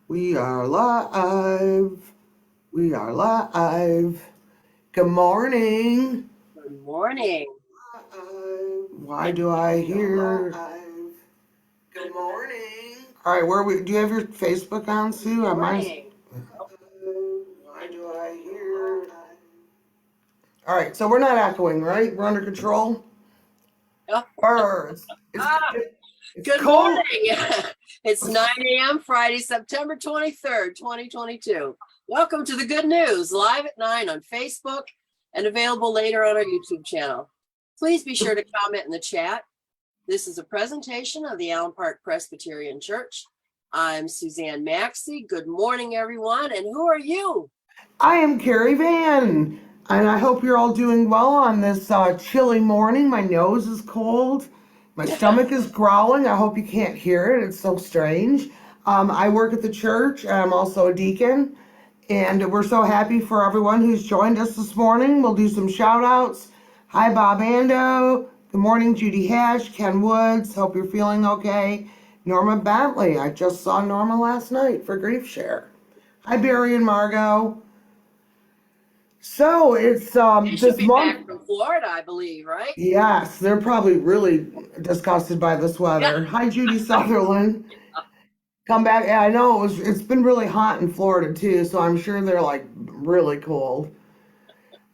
We are live. We are live. Good morning. Good morning. Why do I hear? Good morning. All right, where we? Do you have your Facebook on, Sue? Good Mine's. morning. Why do I hear? All right, so we're not echoing, right? We're under control. Oh, Birds. ah, It's good cold. morning. It's 9 a.m. Friday, September 23rd, 2022. Welcome to the Good News, live at 9 on Facebook and available later on our YouTube channel. Please be sure to comment in the chat. This is a presentation of the Allen Park Presbyterian Church. I'm Suzan Maxey. Good morning, everyone. And who are you? I am Kerri Van, and I hope you're all doing well on this chilly morning. My nose is cold. My stomach is growling. I hope you can't hear it. It's so strange. I work at the church. I'm also a deacon, and we're so happy for everyone who's joined us this morning. We'll do some shout outs. Hi, Bob Ando. Good morning, Judy Hatch, Ken Woods. Hope you're feeling okay. Norma Bentley. I just saw Norma last night for Grief Share. Hi, Barry and Margot. So it's You should this be month. back from Florida, I believe, right? Yes, they're probably really disgusted by this weather. Hi, Judy Sutherland. Come back. Yeah, I know it's been really hot in Florida too, so I'm sure they're like really cold.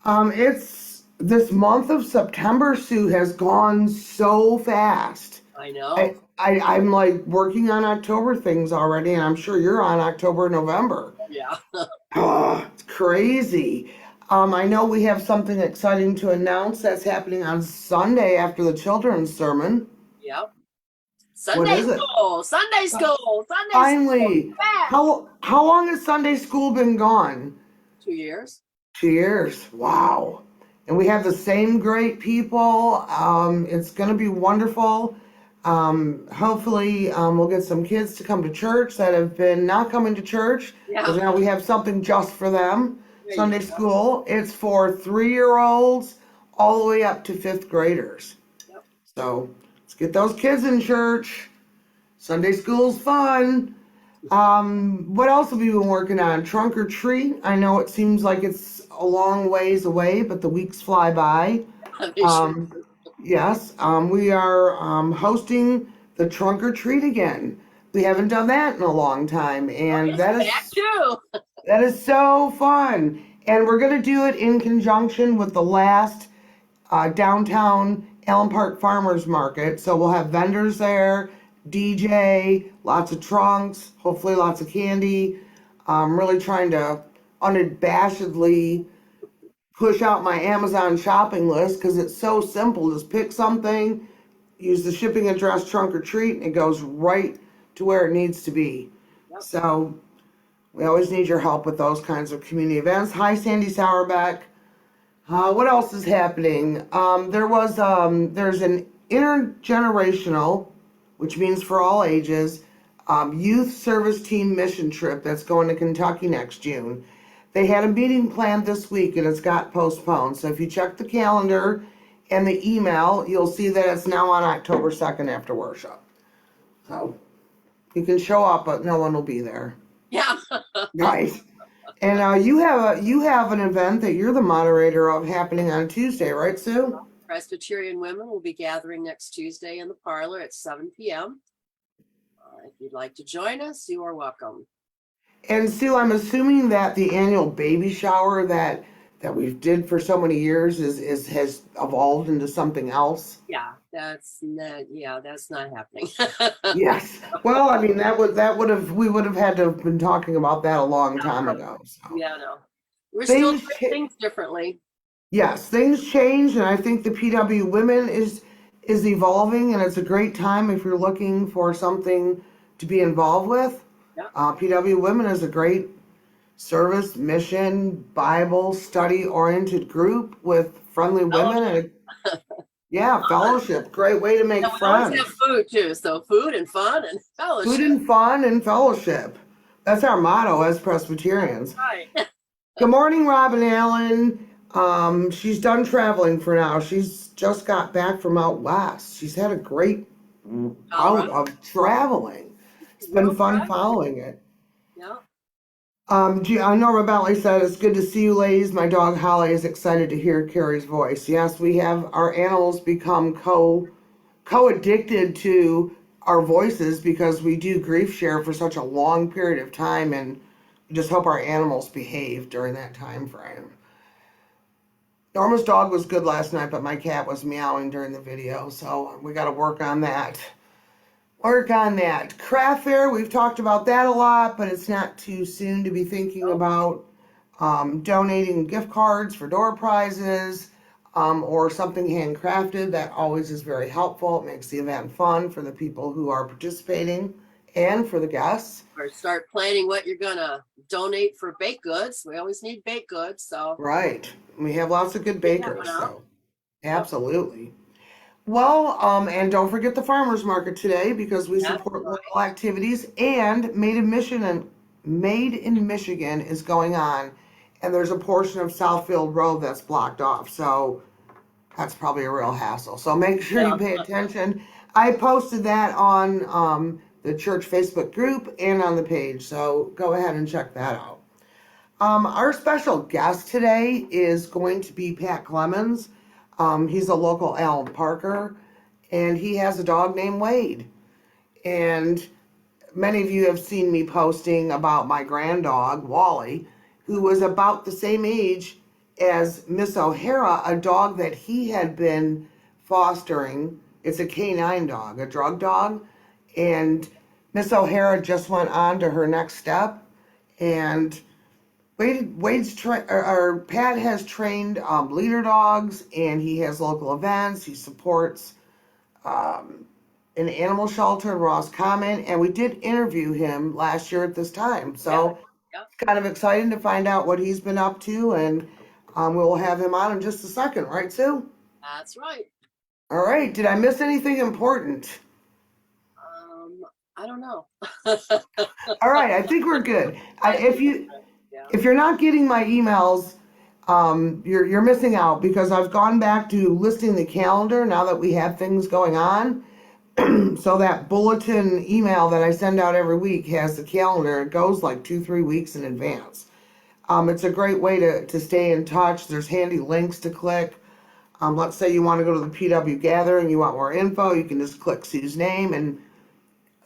It's this month of September, Sue, has gone so fast. I know. I'm like working on October things already, and I'm sure you're on October, November. Yeah. Oh, it's crazy. I know we have something exciting to announce that's happening on Sunday after the children's sermon. Yep. What Sunday is it? school, Sunday school, Sunday school. Finally. Back. How long has Sunday school been gone? 2 years. 2 years. Wow. And we have the same great people. It's going to be wonderful. Hopefully, we'll get some kids to come to church that have been not coming to church, because Yeah. now we have something just for them. There Sunday you go. school. It's for 3-year-olds all the way up to fifth graders. Yep. So let's get those kids in church. Sunday school's fun. What else have you been working on? Trunk or treat? I know it seems like it's a long ways away, but the weeks fly by. They sure Um, do. yes, we are hosting the trunk or treat again. We haven't done that in a long time, Oh, and it's back too. that is so fun. And we're going to do it in conjunction with the last downtown Allen Park Farmers Market. So we'll have vendors there, DJ, lots of trunks, hopefully lots of candy. I'm really trying to unabashedly push out my Amazon shopping list because it's so simple. Just pick something, use the shipping address trunk or treat, and it goes right to where it needs to be. Yep. So we always need your help with those kinds of community events. Hi, Sandy Sauerbeck. What else is happening? There's an intergenerational, which means for all ages, youth service team mission trip that's going to Kentucky next June. They had a meeting planned this week and it's got postponed. So if you check the calendar and the email, you'll see that it's now on October 2nd after worship. So you can show up, but no one will be there. Yeah. Right. And you have an event that you're the moderator of happening on Tuesday, right, Sue? Presbyterian women will be gathering next Tuesday in the parlor at 7 p.m. If you'd like to join us, you are welcome. And Sue, I'm assuming that the annual baby shower that we did for so many years has evolved into something else. Yeah, that's not happening. Yes. Well, I mean we would have had to have been talking about that a long time ago. So. Yeah, no. We're still Things doing cha- things differently. Yes, things change, and I think the PW Women is evolving, and it's a great time if you're looking for something to be involved with. Yeah. PW Women is a great service, mission, Bible study oriented group with friendly women and fellowship. Great way to make And we friends. always have food too, so food and fun and fellowship. Food and fun and fellowship. That's our motto as Presbyterians. Right. Good morning, Robin Allen. She's done traveling for now. She's just got back from out west. She's had a great out of traveling. It's been fun following it. Yeah. Norma Bentley said, it's good to see you ladies. My dog Holly is excited to hear Kerri's voice. Yes, we have our animals become co-addicted to our voices because we do grief share for such a long period of time, and we just hope our animals behave during that time frame. Norma's dog was good last night, but my cat was meowing during the video, so we got to work on that. Craft fair, we've talked about that a lot, but it's not too soon to be thinking about donating gift cards for door prizes or something handcrafted. That always is very helpful. It makes the event fun for the people who are participating and for the guests. Or start planning what you're gonna donate for baked goods. We always need baked goods, so. Right. We have lots of good bakers, so Yep. absolutely. Well, and don't forget the farmers market today because we That's support right. local activities, and Made in Michigan is going on, and there's a portion of Southfield Road that's blocked off, so that's probably a real hassle. So make sure you pay attention. I posted that on the church Facebook group and on the page, so go ahead and check that out. Our special guest today is going to be Pat Clemens. He's a local Allen Parker, and he has a dog named Wade. And many of you have seen me posting about my grand dog, Wally, who was about the same age as Miss O'Hara, a dog that he had been fostering. It's a canine dog, a drug dog. And Miss O'Hara just went on to her next step. And Pat has trained leader dogs, and he has local events. He supports an animal shelter in Ross Common, and we did interview him last year at this time. So it's kind of exciting to find out what he's been up to, and we'll have him on in just a second, right, Sue? That's right. All right. Did I miss anything important? I don't know. All right. I think we're good. If you're not getting my emails, you're missing out because I've gone back to listing the calendar now that we have things going on. So that bulletin email that I send out every week has the calendar. It goes like 2-3 weeks in advance. It's a great way to stay in touch. There's handy links to click. Let's say you want to go to the PW gathering, you want more info, you can just click Sue's name and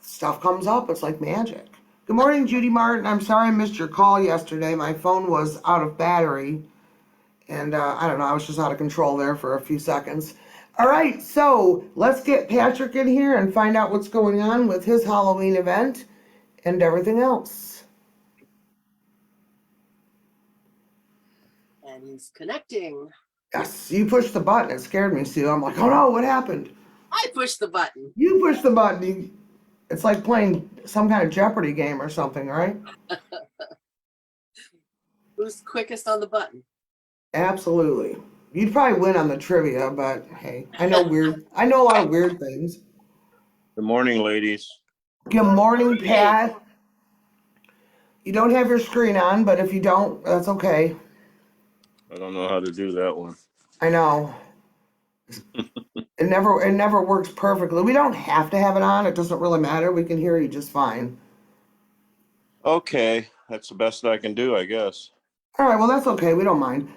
stuff comes up. It's like magic. Good morning, Judy Martin. I'm sorry I missed your call yesterday. My phone was out of battery. And I don't know, I was just out of control there for a few seconds. All right, so let's get Patrick in here and find out what's going on with his Halloween event and everything else. And he's connecting. Yes, you pushed the button. It scared me, Sue. I'm like, oh no, what happened? I pushed the button. You pushed the button. It's like playing some kind of Jeopardy game or something, right? Who's quickest on the button? Absolutely. You'd probably win on the trivia, but hey, I know a lot of weird things. Good morning, ladies. Good morning, Pat. You don't have your screen on, but if you don't, that's okay. I don't know how to do that one. I know. It never works perfectly. We don't have to have it on. It doesn't really matter. We can hear you just fine. Okay, that's the best I can do, I guess. All right, well, that's okay. We don't mind.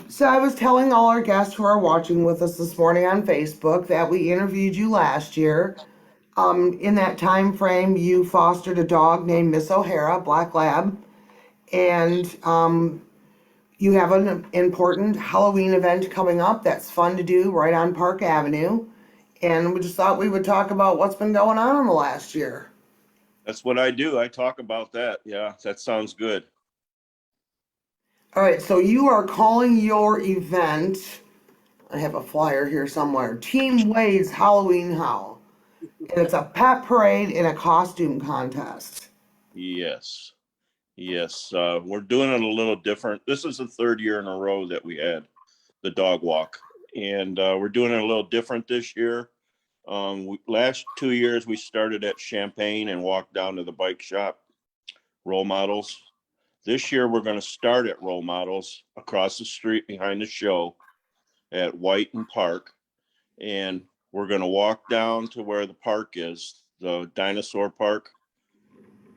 So I was telling all our guests who are watching with us this morning on Facebook that we interviewed you last year. In that time frame, you fostered a dog named Miss O'Hara, Black Lab, and you have an important Halloween event coming up that's fun to do right on Park Avenue. And we just thought we would talk about what's been going on in the last year. That's what I do. I talk about that. Yeah, that sounds good. All right, so you are calling your event, I have a flyer here somewhere, Team Wade's Halloween Howl. And it's a pet parade and a costume contest. Yes. Yes. We're doing it a little different. This is the third year in a row that we had the dog walk. And we're doing it a little different this year. Last 2 years, we started at Champaign and walked down to the bike shop, Role Models. This year, we're going to start at Role Models across the street behind the show at White and Park. And we're going to walk down to where the park is, the dinosaur park.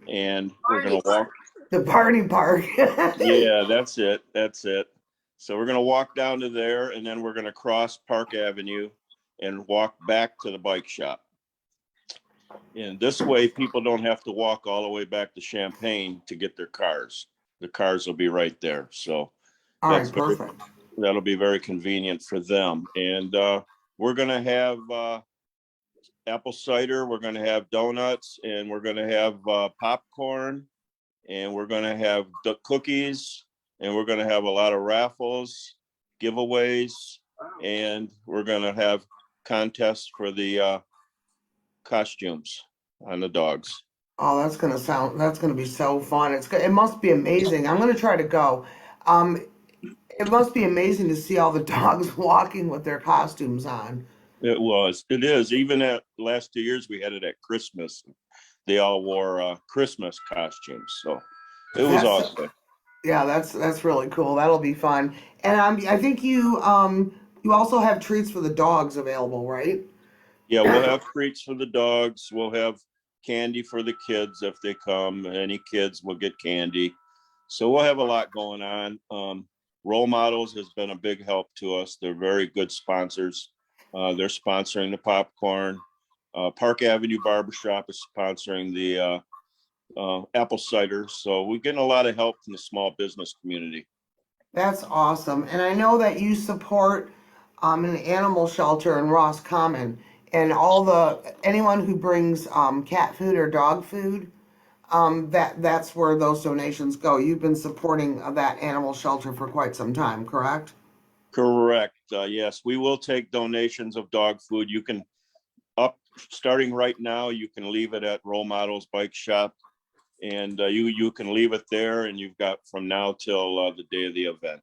and we're gonna walk. The party park. Yeah, that's it. That's it. So we're gonna walk down to there, and then we're gonna cross Park Avenue and walk back to the bike shop. And this way, people don't have to walk all the way back to Champaign to get their cars. The cars will be right there. So All right, that's perfect. that'll be very convenient for them. And we're gonna have apple cider. We're gonna have donuts, and we're gonna have popcorn, and we're gonna have the cookies, and we're gonna have a lot of raffles, giveaways, and we're gonna have contests for the costumes on the dogs. Oh, that's gonna be so fun. It must be amazing. I'm gonna try to go. Um, it must be amazing to see all the dogs walking with their costumes on. It is. Even at the last 2 years, we had it at Christmas. They all wore Christmas costumes. So it was That's awesome. Yeah, that's really cool. That'll be fun. And I think you also have treats for the dogs available, right? Yeah, we'll have treats for the dogs. We'll have candy for the kids if they come. Any kids will get candy. So we'll have a lot going on. Role Models has been a big help to us. They're very good sponsors. They're sponsoring the popcorn. Park Avenue Barbershop is sponsoring the apple cider. So we're getting a lot of help from the small business community. That's awesome. And I know that you support an animal shelter in Ross Common, and anyone who brings cat food or dog food, that's where those donations go. You've been supporting that animal shelter for quite some time, correct? Correct. Yes, we will take donations of dog food. You can starting right now, you can leave it at Role Models Bike Shop, and you can leave it there, and you've got from now till the day of the event.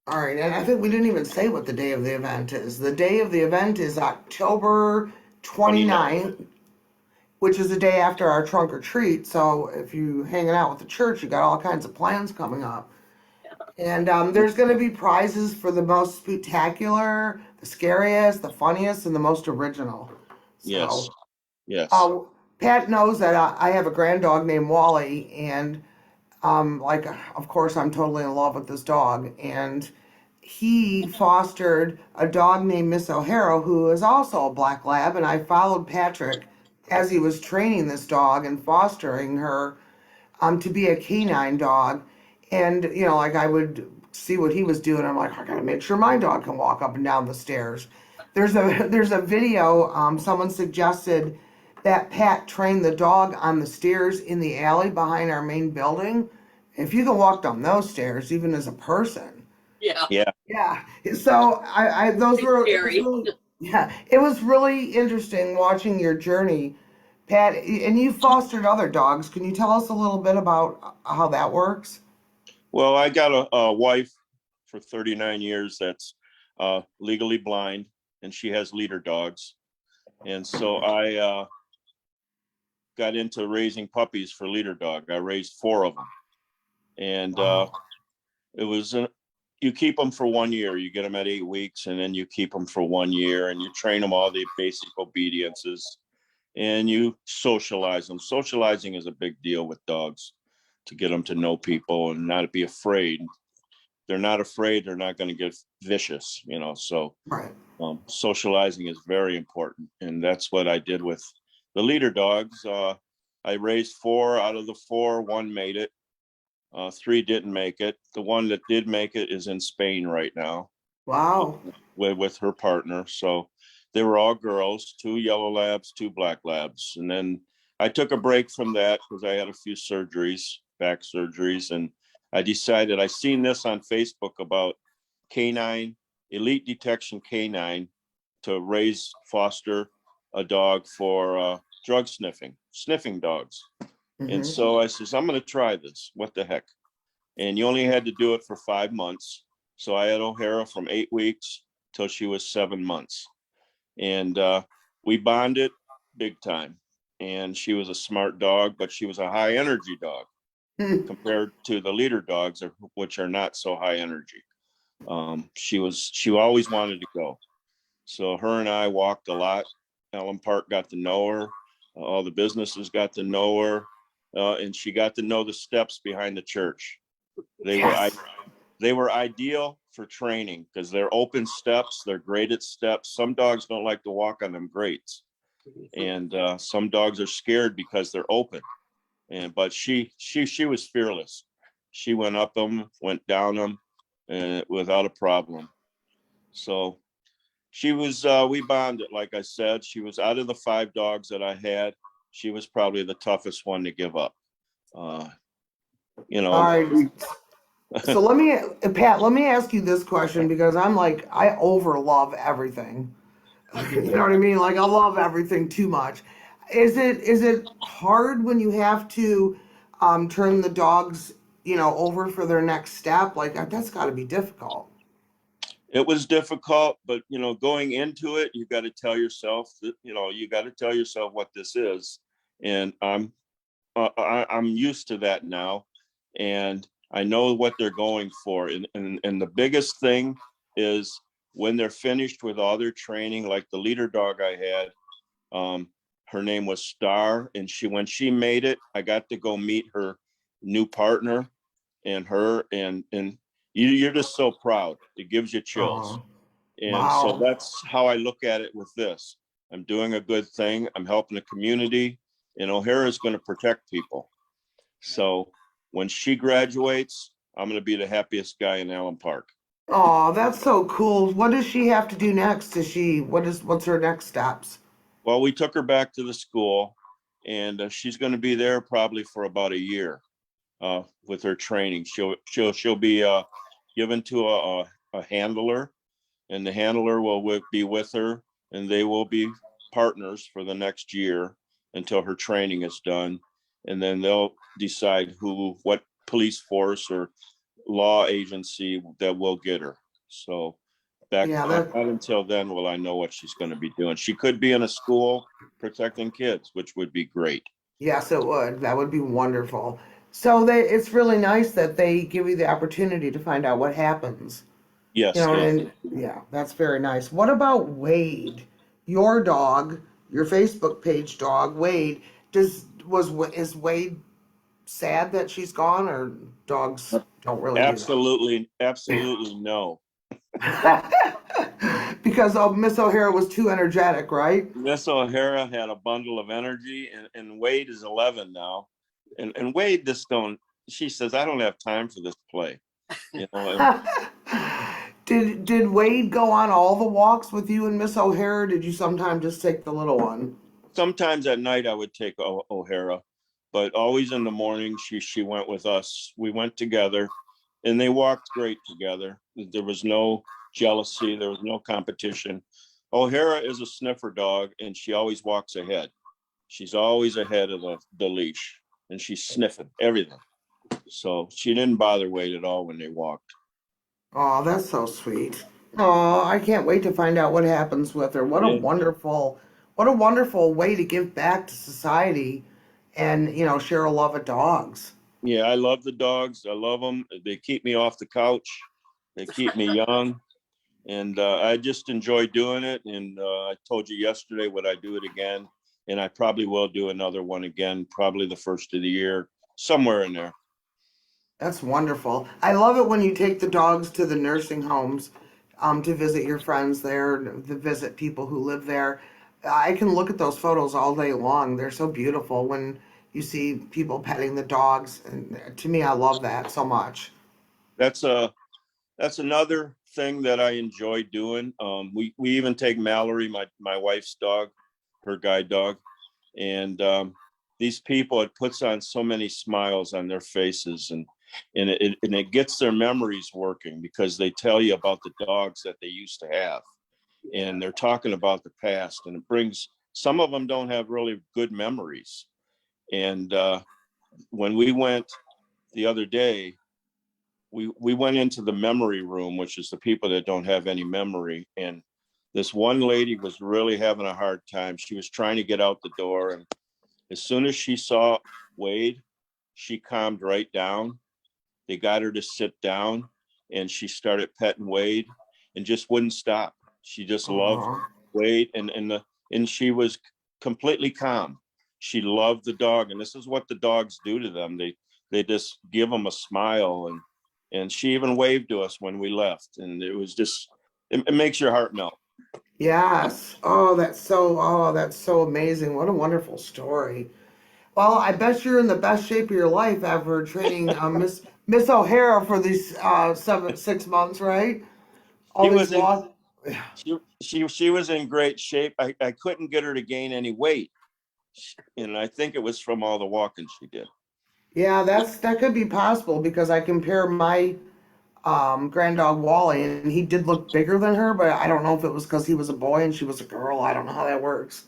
All right, and I think we didn't even say what the day of the event is. The day of the event is October 29th, which is the day after our trunk or treat. So if you hanging out with the church, you got all kinds of plans coming up. And there's going to be prizes for the most spectacular, the scariest, the funniest, and the most original. Yes. So, Yes. Pat knows that I have a grand dog named Wally, and of course, I'm totally in love with this dog. And he fostered a dog named Miss O'Hara, who is also a black lab. And I followed Patrick as he was training this dog and fostering her to be a canine dog. And, like I would see what he was doing. I'm like, I gotta make sure my dog can walk up and down the stairs. There's a video, someone suggested that Pat trained the dog on the stairs in the alley behind our main building. If you can walk down those stairs, even as a person. Yeah. Yeah. Yeah. So those were, Scary. it was really interesting watching your journey, Pat. And you fostered other dogs. Can you tell us a little bit about how that works? Well, I got a wife for 39 years that's legally blind, and she has leader dogs. And so I got into raising puppies for leader dog. I raised 4 of them. And it was, you keep them for 1 year. You get them at 8 weeks, and then you keep them for 1 year, and you train them all the basic obediences, and you socialize them. Socializing is a big deal with dogs, to get them to know people and not be afraid. They're not afraid. They're not going to get vicious, so Right. Socializing is very important. And that's what I did with the leader dogs. I raised 4. Out of the 4, 1 made it. 3 didn't make it. The one that did make it is in Spain right now. Wow. With her partner. So they were all girls, 2 yellow labs, 2 black labs. And then I took a break from that because I had a few surgeries, back surgeries. And I decided, I seen this on Facebook about canine, elite detection canine, to foster a dog for drug sniffing dogs. And so I says, I'm going to try this. What the heck? And you only had to do it for 5 months. So I had O'Hara from 8 weeks till she was 7 months. And we bonded big time. And she was a smart dog, but she was a high energy dog compared to the leader dogs, which are not so high energy. She always wanted to go. So her and I walked a lot. Allen Park got to know her. All the businesses got to know her. and she got to know the steps behind the church. Yes. They were ideal for training because they're open steps. They're graded steps. Some dogs don't like to walk on them grates, and some dogs are scared because they're open. But she was fearless. She went up them, went down them, and without a problem. So she was. We bonded, like I said. She was out of the 5 dogs that I had. She was probably the toughest one to give up. You know. All right. So Pat, let me ask you this question because I over love everything. You know what I mean? Like I love everything too much. Is it hard when you have to turn the dogs, over for their next step? Like that's got to be difficult. It was difficult, but going into it, you got to tell yourself that you got to tell yourself what this is, and I'm used to that now, and I know what they're going for, and the biggest thing is when they're finished with all their training, like the leader dog I had, her name was Star, and when she made it, I got to go meet her new partner, and you're just so proud. It gives you chills. Oh, And so wow. that's how I look at it with this. I'm doing a good thing. I'm helping the community, and O'Hara is going to protect people. So when she graduates, I'm going to be the happiest guy in Allen Park. Oh, that's so cool. What does she have to do next? What's her next steps? Well, we took her back to the school, and she's going to be there probably for about a year with her training. She'll be given to a handler, and the handler will be with her, and they will be partners for the next year until her training is done. And then they'll decide what police force or law agency that will get her. So Yeah, not until then will I know what she's going to be doing. She could be in a school protecting kids, which would be great. yes, it would. That would be wonderful. So it's really nice that they give you the opportunity to find out what happens. Yes, And yeah, that's very nice. What about Wade? Your dog, your Facebook page dog, Wade. Is Wade sad that she's gone, or dogs don't really do absolutely no. that? Because Miss O'Hara was too energetic, right? Miss O'Hara had a bundle of energy, and Wade is 11 now, and Wade she says, I don't have time for this play. Did Wade go on all the walks with you and Miss O'Hara? Or did you sometimes just take the little one? Sometimes at night I would take O'Hara, but always in the morning she went with us. We went together, and they walked great together. There was no jealousy. There was no competition. O'Hara is a sniffer dog, and she always walks ahead. She's always ahead of the leash, and she's sniffing everything. So she didn't bother Wade at all when they walked. Oh, that's so sweet. Oh, I can't wait to find out what happens with her. Yeah. What a wonderful way to give back to society and, share a love of dogs. Yeah, I love the dogs. I love them. They keep me off the couch. They keep me young. And I just enjoy doing it. And I told you yesterday, would I do it again? And I probably will do another one again, probably the first of the year, somewhere in there. That's wonderful. I love it when you take the dogs to the nursing homes to visit your friends there, to visit people who live there. I can look at those photos all day long. They're so beautiful when you see people petting the dogs. And to me, I love that so much. That's another thing that I enjoy doing. We even take Mallory, my wife's dog, her guide dog, and these people, it puts on so many smiles on their faces, and it gets their memories working because they tell you about the dogs that they used to have, and they're talking about the past, and it brings, some of them don't have really good memories. And when we went the other day, we went into the memory room, which is the people that don't have any memory. And this one lady was really having a hard time. She was trying to get out the door. And as soon as she saw Wade, she calmed right down. They got her to sit down, and she started petting Wade and just wouldn't stop. She just loved Aw. Wade, and she was completely calm. she loved the dog, and this is what the dogs do to them. They just give them a smile, and she even waved to us when we left, and it was just it makes your heart melt. Yes. Oh, that's so amazing. What a wonderful story. Well, I bet you're in the best shape of your life ever training Miss O'Hara for these 6 months, right? All She these was in laws. she was in great shape. I couldn't get her to gain any weight, and I think it was from all the walking she did. Yeah, that could be possible because I compare my grand dog Wally, and he did look bigger than her, but I don't know if it was because he was a boy and she was a girl. I don't know how that works.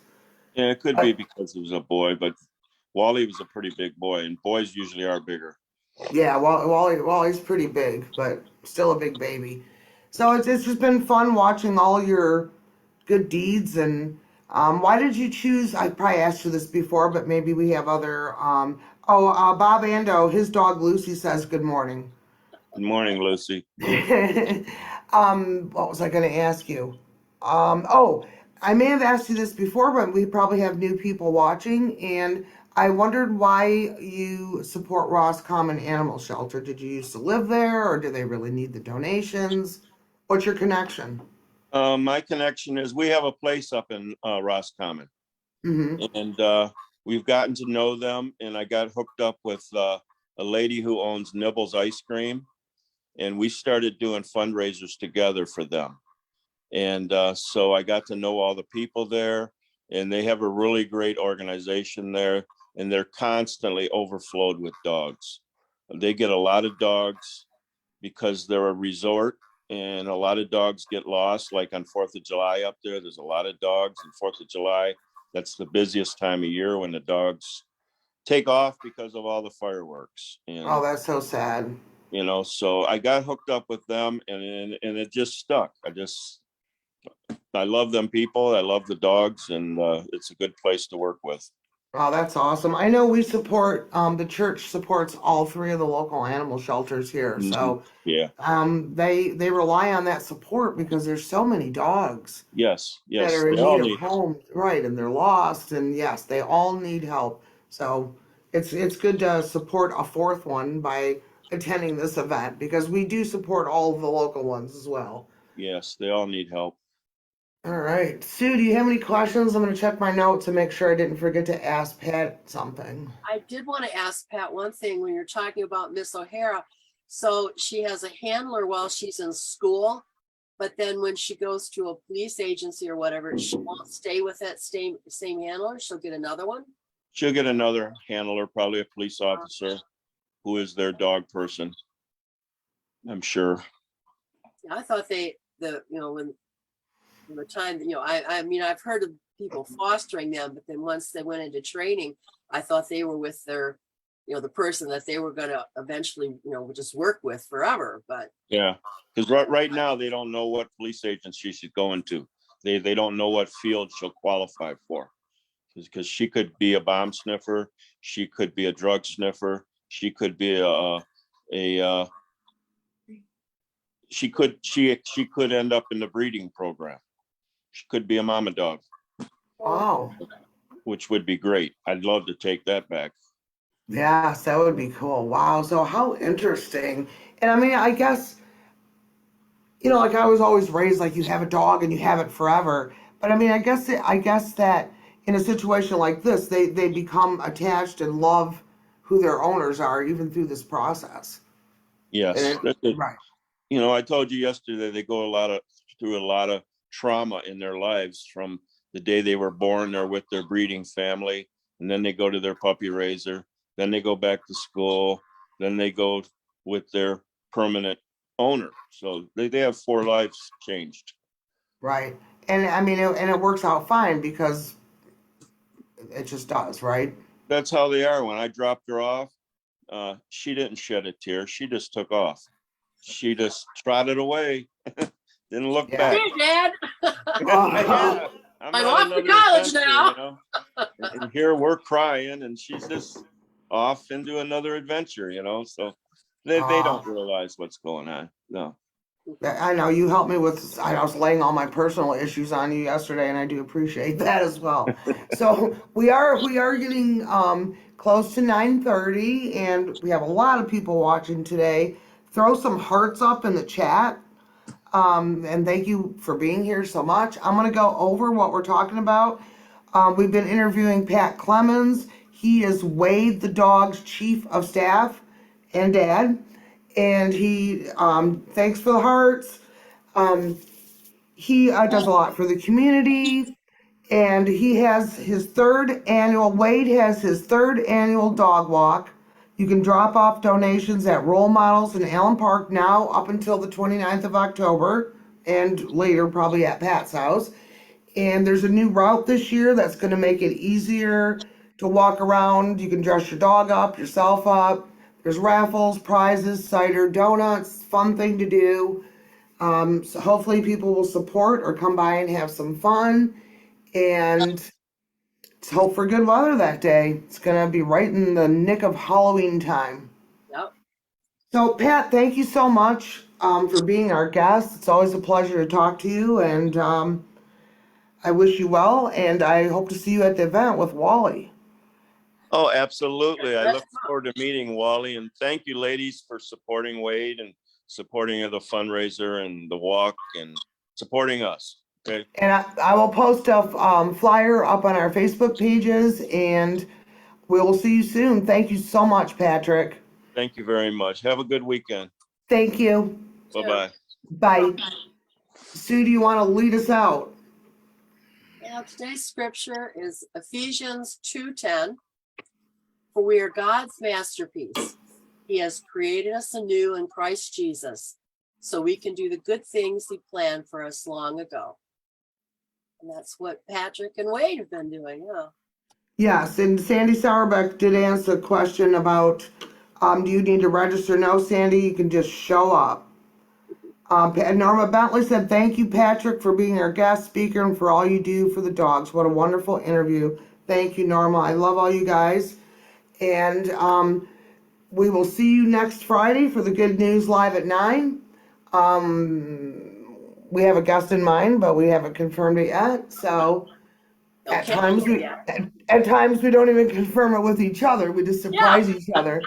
Yeah, it could be But because he was a boy, but Wally was a pretty big boy, and boys usually are bigger. yeah, Wally's pretty big, but still a big baby. So it's just been fun watching all your good deeds. And why did you choose? I probably asked you this before, but maybe we have other. Bob Ando, his dog Lucy says good morning. Good morning, Lucy. What was I going to ask you? Oh, I may have asked you this before, but we probably have new people watching, and I wondered why you support Ross Common Animal Shelter. Did you used to live there, or do they really need the donations? What's your connection? My connection is we have a place up in Roscommon, Mm-hmm. and we've gotten to know them. And I got hooked up with a lady who owns Nibbles Ice Cream, and we started doing fundraisers together for them. And so I got to know all the people there, and they have a really great organization there, and they're constantly overflowed with dogs. They get a lot of dogs because they're a resort, and a lot of dogs get lost. Like on 4th of July up there's a lot of dogs, and 4th of July, that's the busiest time of year when the dogs take off because of all the fireworks. Oh, And that's so sad. so I got hooked up with them, and it just stuck. I love them people. I love the dogs, and it's a good place to work with. Oh, that's awesome. I know we support, the church supports all three of the local animal shelters here. Mhm. So Yeah. they rely on that support because there's so many dogs Yes. that Yes. are in They all need of need help. homes, right? And they're lost, and yes, they all need help. So it's good to support a fourth one by attending this event because we do support all of the local ones as well. Yes, they all need help. All right, Sue, do you have any questions? I'm going to check my notes to make sure I didn't forget to ask Pat something. I did want to ask Pat one thing when you're talking about Miss O'Hara. So she has a handler while she's in school, but then when she goes to a police agency or whatever, she won't stay with that same handler. She'll get another one. She'll get another handler, probably a police officer who is their dog person, I'm sure. I thought when the time, I mean, I've heard of people fostering them, but then once they went into training, I thought they were with their, the person that they were going to eventually, just work with forever. But Yeah, because right now they don't know what police agency she's going to. They don't know what field she'll qualify for, because she could be a bomb sniffer, she could be a drug sniffer, she could be a she could end up in the breeding program. She could be a mama dog, Wow. which would be great. I'd love to take that back. Yes, that would be cool. Wow. So how interesting. And I mean, I guess, like I was always raised like you have a dog and you have it forever. But I mean, I guess that in a situation like this, they become attached and love who their owners are even through this process. Yes, And right. I told you yesterday they go through a lot of trauma in their lives from the day they were born. They're with their breeding family, and then they go to their puppy raiser, then they go back to school, then they go with their permanent owner. So they have 4 lives changed. Right. And I mean, and it works out fine because it just does, right? That's how they are. When I dropped her off, she didn't shed a tear. She just took off. She just trotted away, didn't look Yeah. back. hey, Dad, Yeah, I'm I'm not off to another college adventure, now. And here we're crying, and she's just off into another adventure, So they Uh, don't realize what's going on. No. I know you helped me with, I was laying all my personal issues on you yesterday, and I do appreciate that as well. So we are getting close to 9:30, and we have a lot of people watching today. Throw some hearts up in the chat. And thank you for being here so much. I'm going to go over what we're talking about. We've been interviewing Pat Clemens. He is Wade the dog's chief of staff and dad. And he, thanks for the hearts. He does a lot for the community. And he has his Wade has his third annual dog walk. You can drop off donations at Role Models in Allen Park now up until the 29th of October and later probably at Pat's house. And there's a new route this year that's going to make it easier to walk around. You can dress your dog up, yourself up. There's raffles, prizes, cider, donuts, fun thing to do. So hopefully people will support or come by and have some fun. And let's hope for good weather that day. It's going to be right in the nick of Halloween time. Yep. So, Pat, thank you so much for being our guest. It's always a pleasure to talk to you, and I wish you well, and I hope to see you at the event with Wally. Oh, absolutely. I look forward to meeting Wally, and thank you, ladies, for supporting Wade and supporting the fundraiser and the walk and supporting us. Okay. And I will post a flyer up on our Facebook pages, and we will see you soon. Thank you so much, Patrick. Thank you very much. Have a good weekend. Thank you. Bye-bye. Bye. Sue, do you want to lead us out? Yeah, today's scripture is Ephesians 2:10. For we are God's masterpiece. He has created us anew in Christ Jesus, so we can do the good things he planned for us long ago. And that's what Patrick and Wade have been doing, huh? Yes, and Sandy Sauerbeck did answer a question about, do you need to register? No, Sandy, you can just show up. And Norma Bentley said, thank you, Patrick, for being our guest speaker and for all you do for the dogs. What a wonderful interview. Thank you, Norma. I love all you guys. And we will see you next Friday for the Good News Live at 9. We have a guest in mind, but we haven't confirmed it yet. So at times we don't even confirm it with each other. We just surprise each other.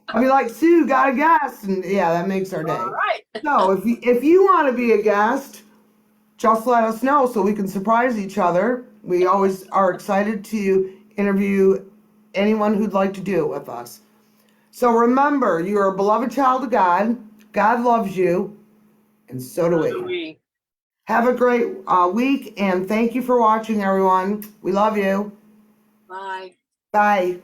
I'll be like, Sue, got a guest, and yeah, that makes our day. All right. So if you want to be a guest, just let us know so we can surprise each other. We always are excited to interview anyone who'd like to do it with us. So remember, you are a beloved child of God. God loves you, and so do we. Have a great week, and thank you for watching, everyone. We love you. Bye. Bye.